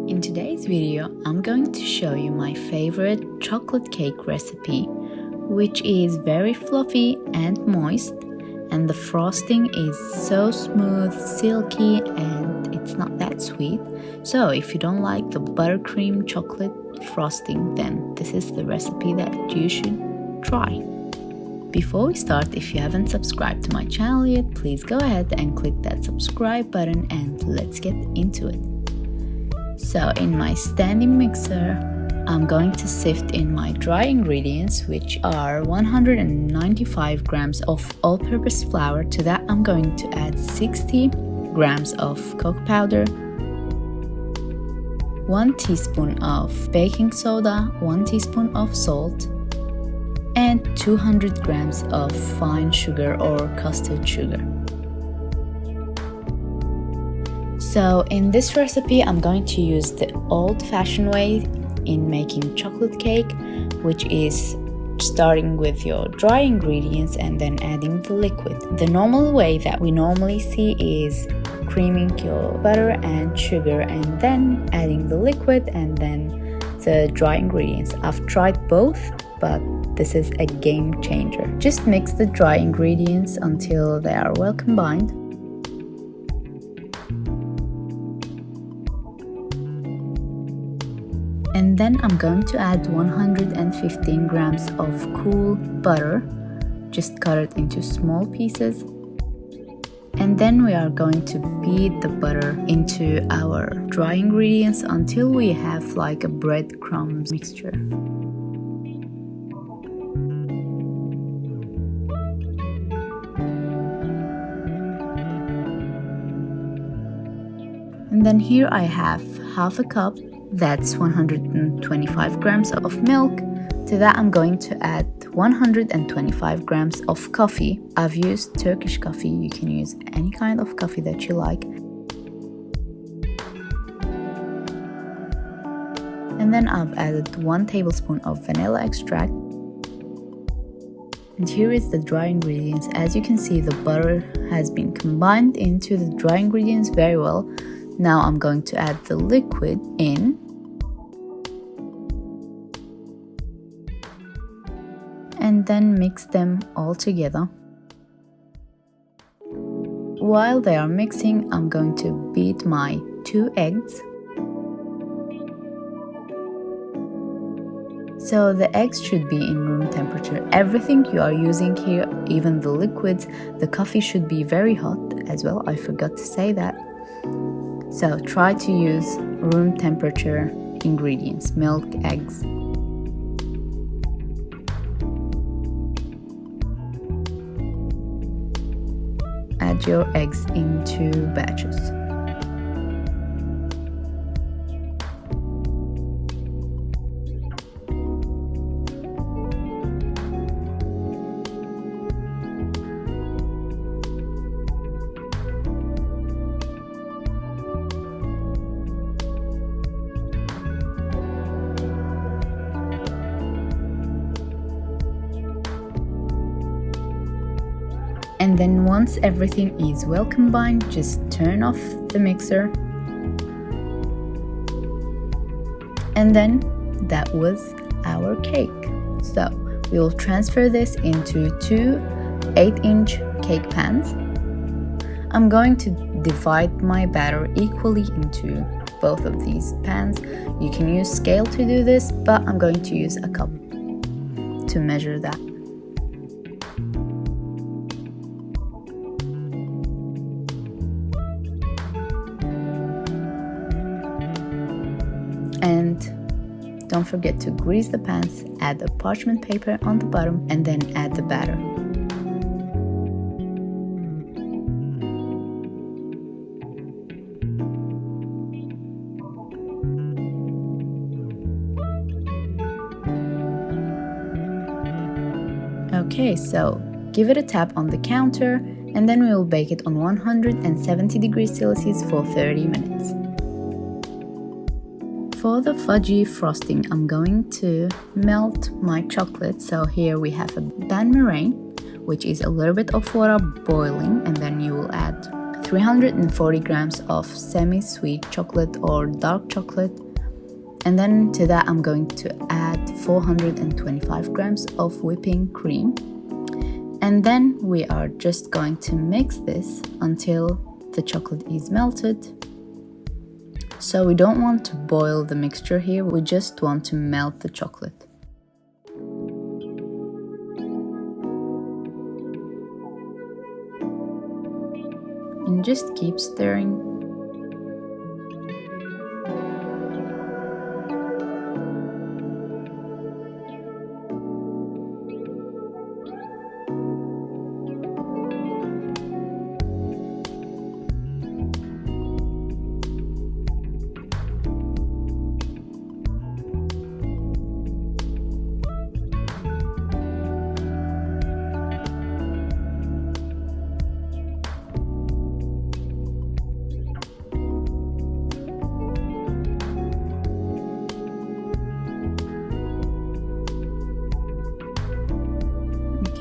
In today's video, I'm going to show you my favorite chocolate cake recipe, which is very fluffy and moist, and the frosting is so smooth, silky, and it's not that sweet. So if you don't like the buttercream chocolate frosting, then this is the recipe that you should try. Before we start, if you haven't subscribed to my channel yet, please go ahead and click that subscribe button and let's get into it. So in my standing mixer, I'm going to sift in my dry ingredients, which are 195 grams of all-purpose flour. To that I'm going to add 60 grams of cocoa powder, 1 teaspoon of baking soda, 1 teaspoon of salt, and 200 grams of fine sugar or custard sugar. So in this recipe, I'm going to use the old-fashioned way in making chocolate cake, which is starting with your dry ingredients and then adding the liquid. The normal way that we normally see is creaming your butter and sugar and then adding the liquid and then the dry ingredients. I've tried both, but this is a game changer. Just mix the dry ingredients until they are well combined. And then I'm going to add 115 grams of cool butter. Just cut it into small pieces. And then we are going to beat the butter into our dry ingredients until we have like a breadcrumbs mixture. And then here I have half a cup, that's 125 grams of milk. To that I'm going to add 125 grams of coffee. I've used Turkish coffee, you can use any kind of coffee that you like. And then I've added 1 tablespoon of vanilla extract. And here is the dry ingredients. As you can see, the butter has been combined into the dry ingredients very well. Now I'm going to add the liquid in. And then mix them all together. While they are mixing, I'm going to beat my 2 eggs. So the eggs should be in room temperature. Everything you are using here, even the liquids, the coffee should be very hot as well. I forgot to say that. So try to use room temperature ingredients, milk, eggs. Add your eggs in 2 batches. And then once everything is well combined, just turn off the mixer. And then that was our cake. So we will transfer this into 2 8-inch cake pans. I'm going to divide my batter equally into both of these pans. You can use scale to do this, but I'm going to use a cup to measure that. And don't forget to grease the pans, add the parchment paper on the bottom, and then add the batter. Okay, so give it a tap on the counter, and then we will bake it on 170 degrees Celsius for 30 minutes. For the fudgy frosting, I'm going to melt my chocolate. So here we have a bain marie, which is a little bit of water boiling, and then you will add 3 340 grams of semi-sweet chocolate or dark chocolate, and then to that I'm going to add 425 grams of whipping cream. And then we are just going to mix this until the chocolate is melted. So we don't want to boil the mixture here, we just want to melt the chocolate. And just keep stirring.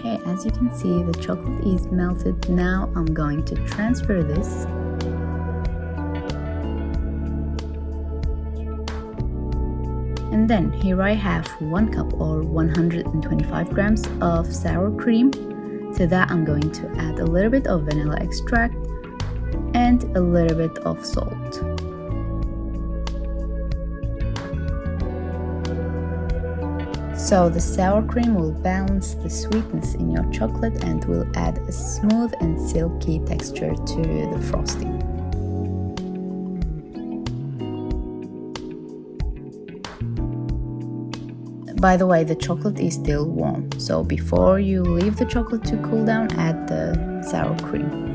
Okay, as you can see, the chocolate is melted. Now I'm going to transfer this. And then here I have 1 cup or 125 grams of sour cream. To that I'm going to add a little bit of vanilla extract and a little bit of salt. So the sour cream will balance the sweetness in your chocolate and will add a smooth and silky texture to the frosting. By the way, the chocolate is still warm, so before you leave the chocolate to cool down, add the sour cream.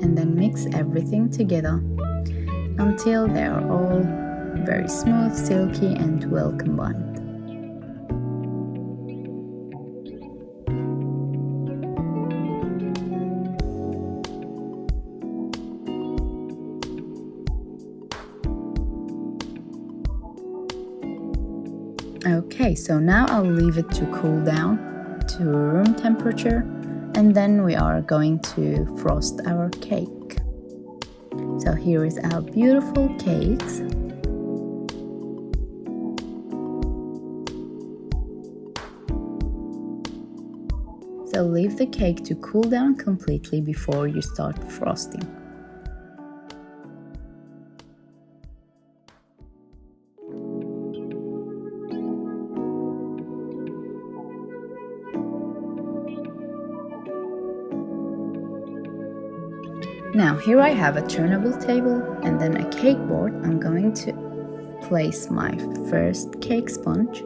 And then mix everything together until they are all very smooth, silky and well combined. Okay, so now I'll leave it to cool down to room temperature. And then we are going to frost our cake. So here is our beautiful cakes. So leave the cake to cool down completely before you start frosting. Now here I have a turnable table and then a cake board. I'm going to place my first cake sponge.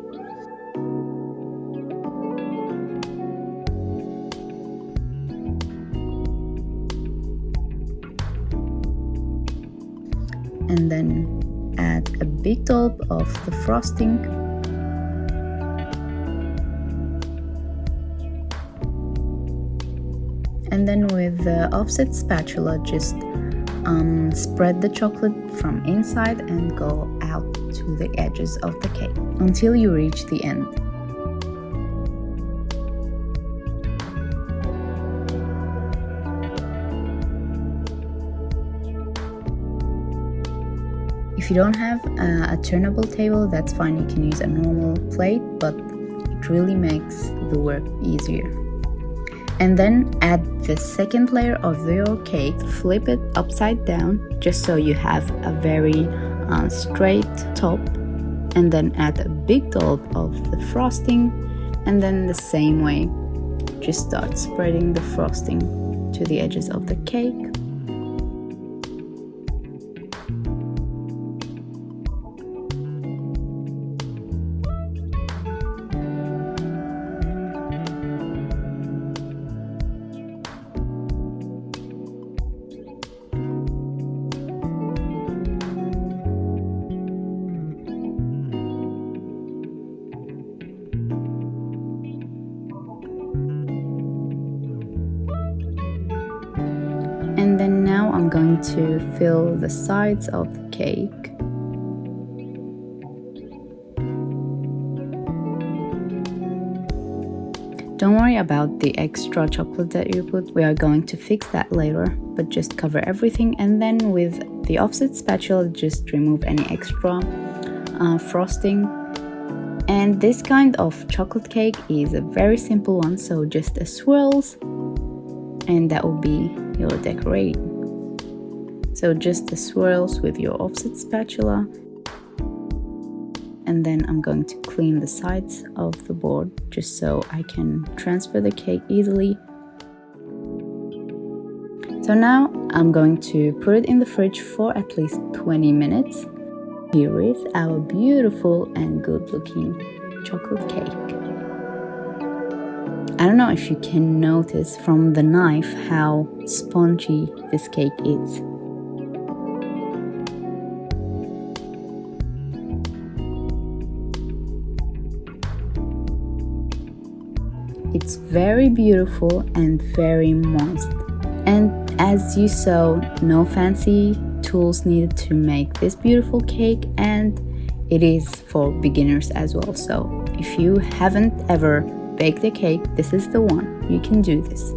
And then add a big dollop of the frosting. And then with the offset spatula, just spread the chocolate from inside and go out to the edges of the cake until you reach the end. If you don't have a turnable table, that's fine, you can use a normal plate, but it really makes the work easier. And then add the second layer of your cake, flip it upside down just so you have a very straight top, and then add a big dollop of the frosting, and then the same way just start spreading the frosting to the edges of the cake. And And then now I'm going to fill the sides of the cake. Don't worry about the extra chocolate that you put, we are going to fix that later, but just cover everything and then with the offset spatula just remove any extra frosting. And this kind of chocolate cake is a very simple one, so just a swirls and that will be your decorate. So just the swirls with your offset spatula. And then I'm going to clean the sides of the board just so I can transfer the cake easily. So now I'm going to put it in the fridge for at least 20 minutes. Here is our beautiful and good looking chocolate cake. I don't know if you can notice from the knife how spongy this cake is. It's very beautiful and very moist. And as you saw, no fancy tools needed to make this beautiful cake, and it is for beginners as well. So if you haven't ever baked a cake, this is the one. You can do this.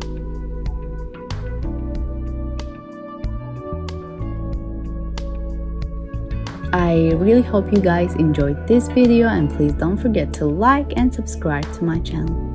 I really hope you guys enjoyed this video, and please don't forget to like and subscribe to my channel.